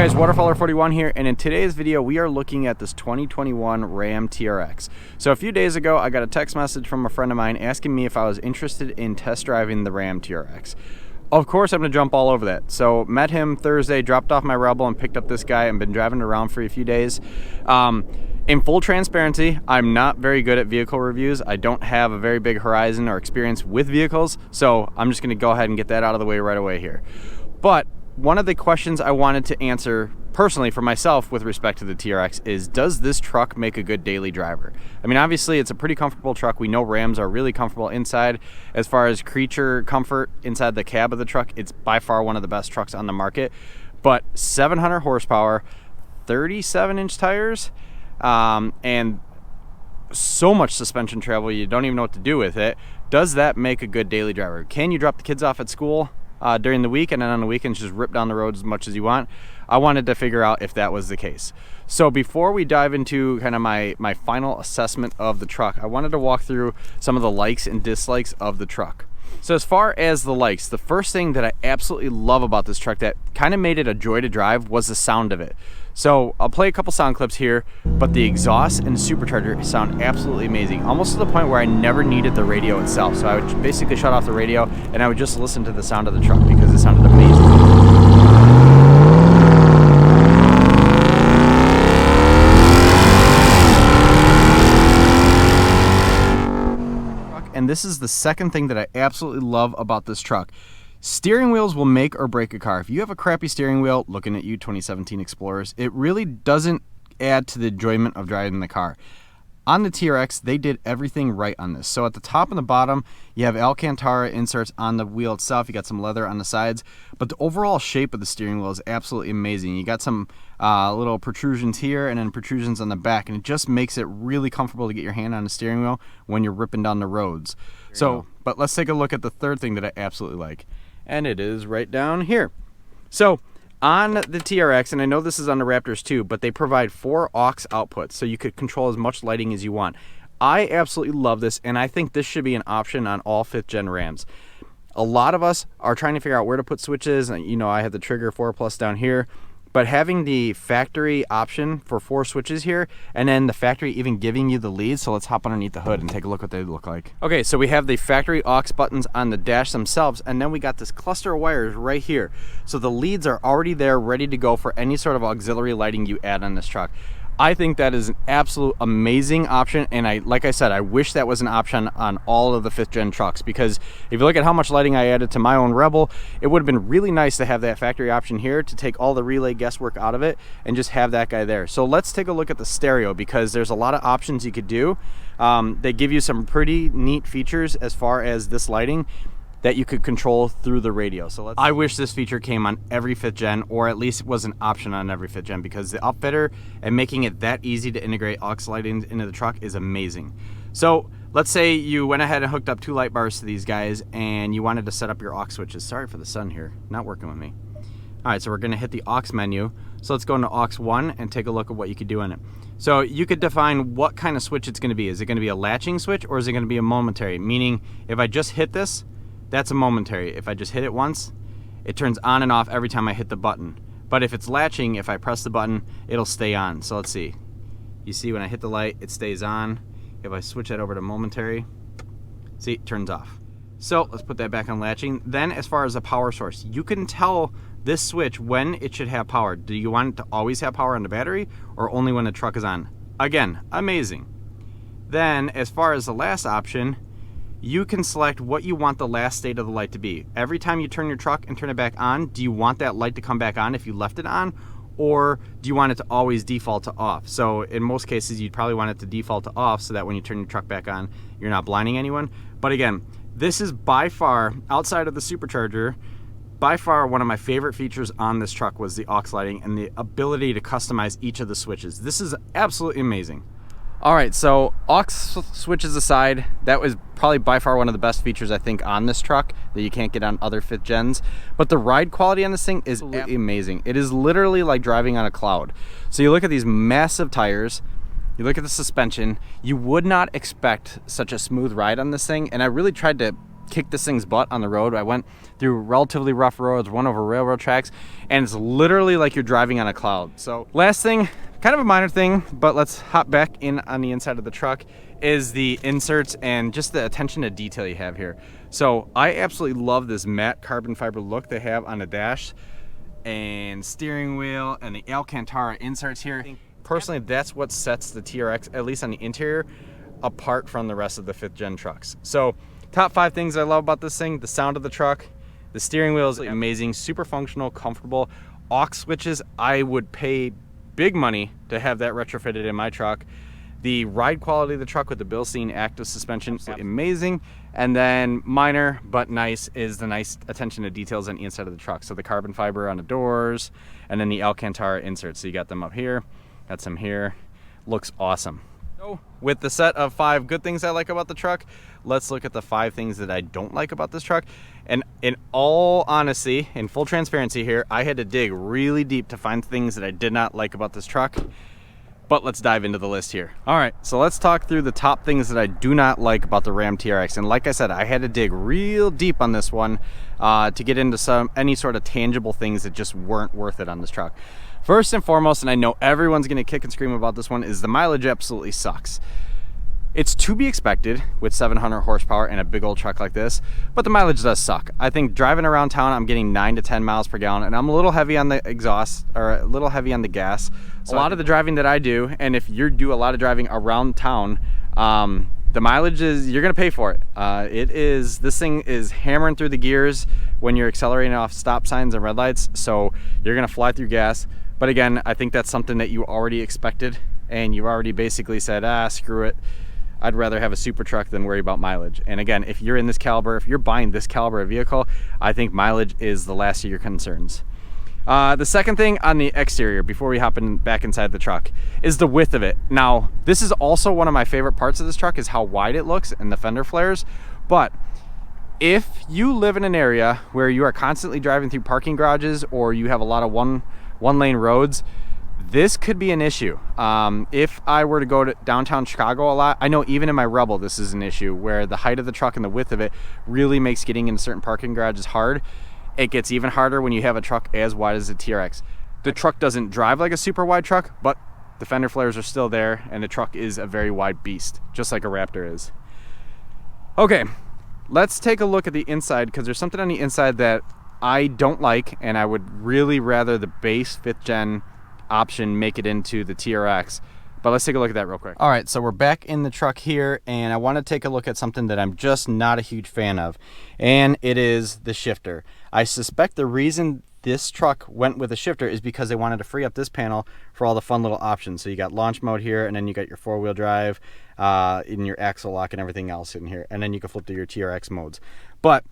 guys, Waterfowler41 here, and in today's video we are looking at this 2021 Ram TRX. So a few days ago I got a text message from a friend of mine asking me if I was interested in test driving the Ram TRX. Of course I'm going to jump all over that. So met him Thursday, dropped off my Rebel and picked up this guy and been driving it around for a few days. In full transparency, I'm not very good at vehicle reviews. I don't have a very big horizon or experience with vehicles, so I'm just going to go ahead and get that out of the way right away here. But one of the questions I wanted to answer personally for myself with respect to the TRX is, does this truck make a good daily driver? I mean, obviously it's a pretty comfortable truck. We know Rams are really comfortable inside. As far as creature comfort inside the cab of the truck, it's by far one of the best trucks on the market. But 700 horsepower, 37-inch tires, and so much suspension travel you don't even know what to do with it. Does that make a good daily driver? Can you drop the kids off at school during the week and then on the weekends just rip down the road as much as you want? I wanted to figure out if that was the case. So before we dive into kind of my final assessment of the truck, I wanted to walk through some of the likes and dislikes of the truck. So as far as the likes, the first thing that I absolutely love about this truck that kind of made it a joy to drive was the sound of it. So I'll play a couple sound clips here, but the exhaust and supercharger sound absolutely amazing, almost to the point where I never needed the radio itself. So I would basically shut off the radio and I would just listen to the sound of the truck because it sounded amazing. And this is the second thing that I absolutely love about this truck. Steering wheels will make or break a car. If you have a crappy steering wheel, looking at you 2017 Explorers, it really doesn't add to the enjoyment of driving the car. On the TRX, they did everything right on this. So at the top and the bottom, you have Alcantara inserts on the wheel itself. You got some leather on the sides, but the overall shape of the steering wheel is absolutely amazing. You got some little protrusions here and then protrusions on the back, and it just makes it really comfortable to get your hand on the steering wheel when you're ripping down the roads. So, but let's take a look at the third thing that I absolutely like, and it is right down here. So on the TRX, and I know this is on the Raptors too, but they provide 4 aux outputs, so you could control as much lighting as you want. I absolutely love this, and I think this should be an option on all 5th gen Rams. A lot of us are trying to figure out where to put switches, and you know, I have the Trigger 4+ down here, but having the factory option for 4 switches here, and then the factory even giving you the leads, so let's hop underneath the hood and take a look what they look like. Okay, so we have the factory aux buttons on the dash themselves, and then we got this cluster of wires right here. So the leads are already there, ready to go for any sort of auxiliary lighting you add on this truck. I think that is an absolute amazing option, and like I said, I wish that was an option on all of the 5th gen trucks, because if you look at how much lighting I added to my own Rebel, it would have been really nice to have that factory option here to take all the relay guesswork out of it and just have that guy there. So let's take a look at the stereo, because there's a lot of options you could do. They give you some pretty neat features as far as this lighting that you could control through the radio. So I wish this feature came on every 5th gen, or at least was an option on every 5th gen, because the upfitter and making it that easy to integrate aux lighting into the truck is amazing. So let's say you went ahead and hooked up 2 light bars to these guys and you wanted to set up your aux switches. Sorry for the sun here, not working with me. All right, so we're gonna hit the aux menu. So let's go into aux 1 and take a look at what you could do in it. So you could define what kind of switch it's gonna be. Is it gonna be a latching switch, or is it gonna be a momentary? Meaning, if I just hit this, that's a momentary. If I just hit it once, it turns on and off every time I hit the button. But if it's latching, if I press the button, it'll stay on. So let's see. You see when I hit the light, it stays on. If I switch that over to momentary, see, it turns off. So let's put that back on latching. Then as far as the power source, you can tell this switch when it should have power. Do you want it to always have power on the battery, or only when the truck is on? Again, amazing. Then as far as the last option, you can select what you want the last state of the light to be. Every time you turn your truck and turn it back on, do you want that light to come back on if you left it on, or do you want it to always default to off? So in most cases, you'd probably want it to default to off so that when you turn your truck back on, you're not blinding anyone. But again, this is by far, outside of the supercharger, by far one of my favorite features on this truck was the aux lighting and the ability to customize each of the switches. This is absolutely amazing. All right, so aux switches aside, that was probably by far one of the best features I think on this truck that you can't get on other 5th gens. But the ride quality on this thing is amazing. It is literally like driving on a cloud. So you look at these massive tires, you look at the suspension, you would not expect such a smooth ride on this thing, and I really tried to kick this thing's butt on the road. I went through relatively rough roads, went over railroad tracks, and it's literally like you're driving on a cloud. So last thing, kind of a minor thing, but let's hop back in on the inside of the truck, is the inserts and just the attention to detail you have here. So I absolutely love this matte carbon fiber look they have on the dash and steering wheel and the Alcantara inserts here. Personally, that's what sets the TRX, at least on the interior, apart from the rest of the 5th gen trucks. So top 5 things I love about this thing: the sound of the truck, the steering wheel is amazing, super functional, comfortable. Aux switches, I would pay big money to have that retrofitted in my truck. The ride quality of the truck with the Bilstein active suspension, amazing. And then minor but nice is the nice attention to details on the inside of the truck. So the carbon fiber on the doors, and then the Alcantara inserts. So you got them up here, got some here. Looks awesome. So with the set of 5 good things I like about the truck, let's look at the 5 things that I don't like about this truck. And in all honesty, in full transparency here, I had to dig really deep to find things that I did not like about this truck. But let's dive into the list here. All right, so let's talk through the top things that I do not like about the Ram TRX. And like I said, I had to dig real deep on this one to get into any sort of tangible things that just weren't worth it on this truck. First and foremost, and I know everyone's gonna kick and scream about this one, is the mileage absolutely sucks. It's to be expected with 700 horsepower and a big old truck like this, but the mileage does suck. I think driving around town, I'm getting 9 to 10 miles per gallon, and I'm a little heavy on the exhaust, or a little heavy on the gas. So a lot of the driving that I do, and if you do a lot of driving around town, the mileage is, you're gonna pay for it. This thing is hammering through the gears when you're accelerating off stop signs and red lights, so you're gonna fly through gas. But again, I think that's something that you already expected, and you've already basically said, screw it. I'd rather have a super truck than worry about mileage. And again, if you're in this caliber, if you're buying this caliber of vehicle, I think mileage is the last of your concerns. The second thing on the exterior, before we hop back inside the truck, is the width of it. Now, this is also one of my favorite parts of this truck, is how wide it looks and the fender flares. But if you live in an area where you are constantly driving through parking garages, or you have a lot of one lane roads, this could be an issue. If I were to go to downtown Chicago a lot, I know even in my Rebel this is an issue, where the height of the truck and the width of it really makes getting into certain parking garages hard. It gets even harder when you have a truck as wide as the TRX. The truck doesn't drive like a super wide truck, but the fender flares are still there, and the truck is a very wide beast, just like a Raptor is. Okay, let's take a look at the inside, because there's something on the inside that I don't like, and I would really rather the base 5th gen option make it into the TRX. But let's take a look at that real quick. All right, so we're back in the truck here, and I want to take a look at something that I'm just not a huge fan of, and it is the shifter. I suspect the reason this truck went with a shifter is because they wanted to free up this panel for all the fun little options. So you got launch mode here, and then you got your 4-wheel drive, in your axle lock and everything else in here, and then you can flip to your TRX modes. But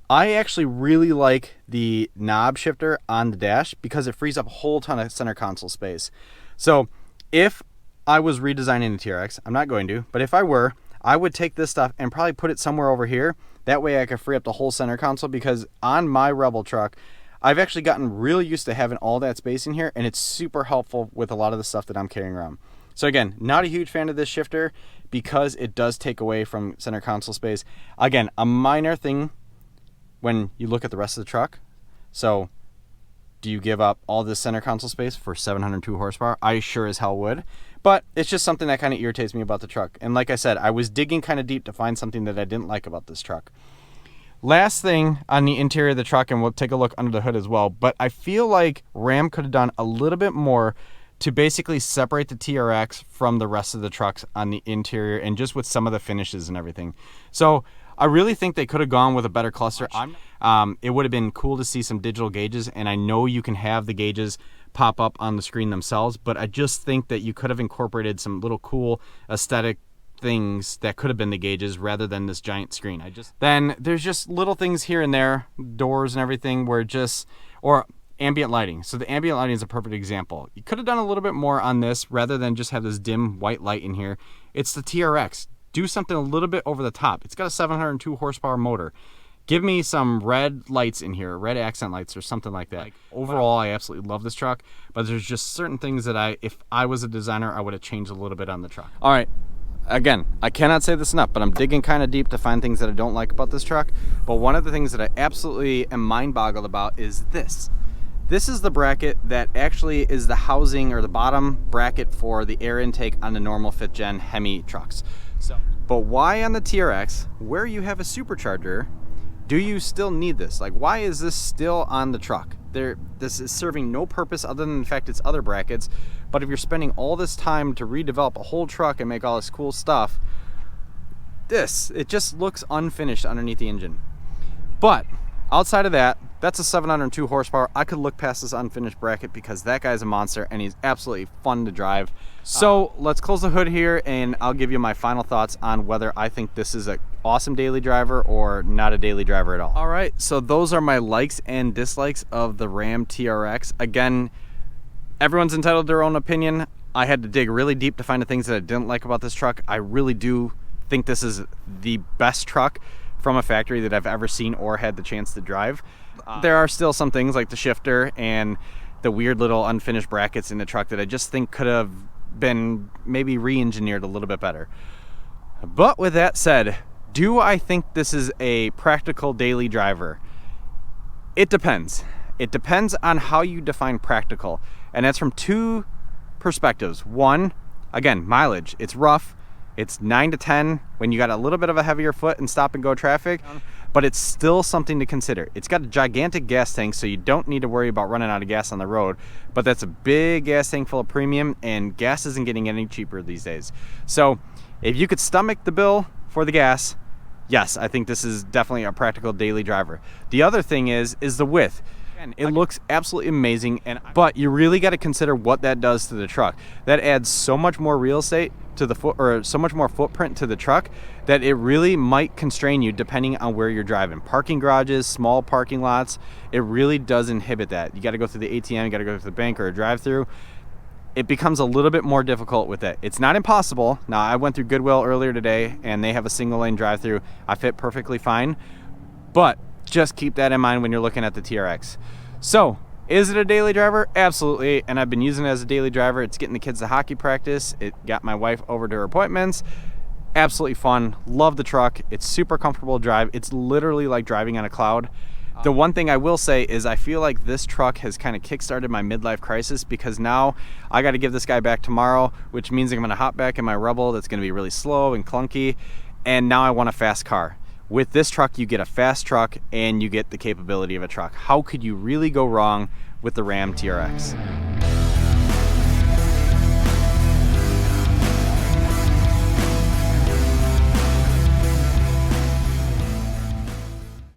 I actually really like the knob shifter on the dash because it frees up a whole ton of center console space. So if I was redesigning the TRX, I'm not going to, but if I were, I would take this stuff and probably put it somewhere over here. That way I could free up the whole center console, because on my Rebel truck, I've actually gotten really used to having all that space in here, and it's super helpful with a lot of the stuff that I'm carrying around. So again, not a huge fan of this shifter because it does take away from center console space. Again, a minor thing when you look at the rest of the truck. So do you give up all this center console space for 702 horsepower? I sure as hell would. But it's just something that kind of irritates me about the truck. And like I said, I was digging kind of deep to find something that I didn't like about this truck. Last thing on the interior of the truck, and we'll take a look under the hood as well, but I feel like Ram could have done a little bit more to basically separate the TRX from the rest of the trucks on the interior, and just with some of the finishes and everything. So I really think they could have gone with a better cluster. It would have been cool to see some digital gauges, and I know you can have the gauges pop up on the screen themselves, but I just think that you could have incorporated some little cool aesthetic things that could have been the gauges rather than this giant screen. Then there's just little things here and there, doors and everything, or ambient lighting. So the ambient lighting is a perfect example. You could have done a little bit more on this rather than just have this dim white light in here. It's the TRX. Do something a little bit over the top. It's got a 702 horsepower motor. Give me some red lights in here, red accent lights or something like that. Overall, I absolutely love this truck, but there's just certain things that if I was a designer, I would have changed a little bit on the truck. All right, Again, I cannot say this enough, but I'm digging kind of deep to find things that I don't like about this truck. But one of the things that I absolutely am mind-boggled about is this. This is the bracket that actually is the housing or the bottom bracket for the air intake on the normal 5th gen Hemi trucks. But why on the TRX, where you have a supercharger, do you still need this? Like, why is this still on the truck? This is serving no purpose other than the fact it's other brackets. But if you're spending all this time to redevelop a whole truck and make all this cool stuff, it just looks unfinished underneath the engine. But outside of that, that's a 702 horsepower. I could look past this unfinished bracket because that guy's a monster and he's absolutely fun to drive. So let's close the hood here and I'll give you my final thoughts on whether I think this is an awesome daily driver or not a daily driver at all. All right, so those are my likes and dislikes of the Ram TRX. Again, everyone's entitled to their own opinion. I had to dig really deep to find the things that I didn't like about this truck. I really do think this is the best truck from a factory that I've ever seen or had the chance to drive. There are still some things like the shifter and the weird little unfinished brackets in the truck that I just think could have been maybe re-engineered a little bit better. But with that said, do I think this is a practical daily driver? It depends. It depends on how you define practical. And that's from two perspectives. One, again, mileage. It's rough. It's 9 to 10 when you got a little bit of a heavier foot in stop and go traffic, but it's still something to consider. It's got a gigantic gas tank, so you don't need to worry about running out of gas on the road, but that's a big gas tank full of premium, and gas isn't getting any cheaper these days. So if you could stomach the bill for the gas, yes, I think this is definitely a practical daily driver. The other thing is the width. It looks absolutely amazing, but you really got to consider what that does to the truck. That adds so much more real estate to the so much more footprint to the truck that it really might constrain you depending on where you're driving. Parking garages, small parking lots, it really does inhibit that. You got to go through the ATM, you got to go to the bank or a drive-through. It becomes a little bit more difficult with it. It's not impossible. Now, I went through Goodwill earlier today and they have a single lane drive-through. I fit perfectly fine, but just keep that in mind when you're looking at the TRX. So, is it a daily driver? Absolutely, and I've been using it as a daily driver. It's getting the kids to hockey practice. It got my wife over to her appointments. Absolutely fun. Love the truck. It's super comfortable to drive. It's literally like driving on a cloud. The one thing I will say is I feel like this truck has kind of kickstarted my midlife crisis because now I got to give this guy back tomorrow, which means I'm going to hop back in my Rebel that's going to be really slow and clunky, and now I want a fast car. With this truck, you get a fast truck and you get the capability of a truck. How could you really go wrong with the Ram TRX?